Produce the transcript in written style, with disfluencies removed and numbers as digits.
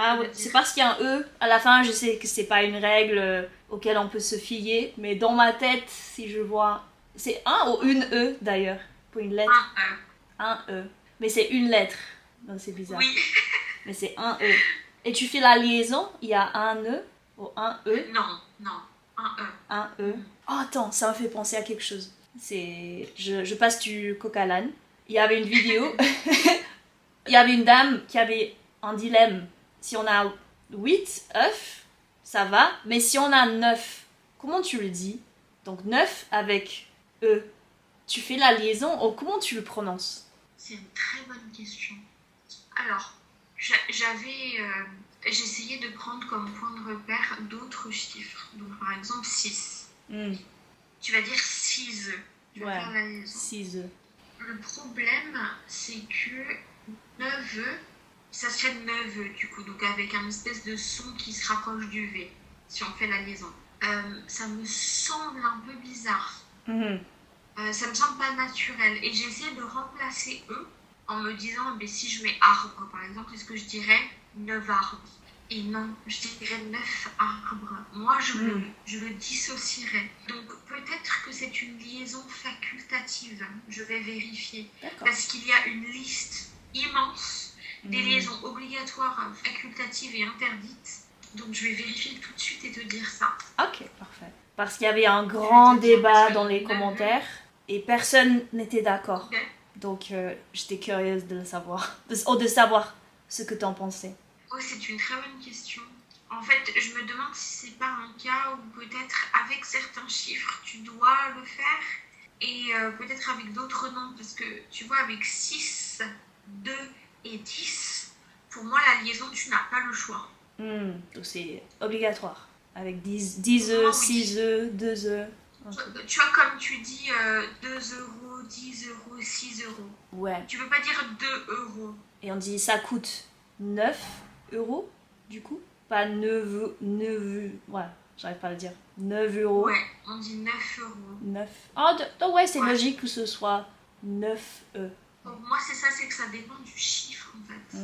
Ah ouais, c'est parce qu'il y a un E à la fin, je sais que c'est pas une règle auquel on peut se fier, mais dans ma tête, si je vois... C'est un ou une E d'ailleurs, pour une lettre. Un E. Mais c'est une lettre, donc c'est bizarre. Oui. Mais c'est un E. Et tu fais la liaison, il y a un E ou un E. Non, un E. Un E. Oh attends, ça me fait penser à quelque chose. Je passe du coq à l'âne. Il y avait une vidéo, il y avait une dame qui avait un dilemme. Si on a 8 œufs, ça va, mais si on a 9, comment tu le dis? Donc 9 avec E. Tu fais la liaison ou comment tu le prononces? C'est une très bonne question. Alors, j'essayais de prendre comme point de repère d'autres chiffres. Donc, par exemple, 6. Tu vas dire 6 œufs. Tu vas faire la liaison. 6 œufs. Le problème, c'est que 9 œufs, ça se fait 9 œufs du coup, donc avec un espèce de son qui se rapproche du V, si on fait la liaison. Ça me semble un peu bizarre. Ça me semble pas naturel. Et j'ai essayé de remplacer E en me disant, si je mets arbre, par exemple, est-ce que je dirais 9 arbres? Et non, je dirais 9 arbres. Moi, je le dissocierais. Donc, peut-être que c'est une liaison facultative. Je vais vérifier. D'accord. Parce qu'il y a une liste immense des liaisons obligatoires, facultatives et interdites. Donc, je vais vérifier tout de suite et te dire ça. Ok, parfait. Parce qu'il y avait un grand débat dans les commentaires et personne n'était d'accord. Okay. Donc, j'étais curieuse de le savoir. De savoir ce que t'en pensais. Oh, c'est une très bonne question. En fait, je me demande si c'est pas un cas où peut-être avec certains chiffres, tu dois le faire et peut-être avec d'autres non. Parce que tu vois, avec 6, 2 et 10, pour moi, la liaison, tu n'as pas le choix. Donc c'est obligatoire. Avec 10 œufs, 6 œufs, 2 œufs. Tu vois, comme tu dis 2 euros, 10 euros, 6 euros. Ouais. Tu peux pas dire 2 euros. Et on dit ça coûte 9 euros, du coup. Pas 9, ouais, j'arrive pas à le dire. 9 euros. Ouais, on dit 9 euros. 9. Oh, donc ouais, c'est logique que ce soit 9 E. Pour moi, c'est ça, c'est que ça dépend du chiffre, en fait.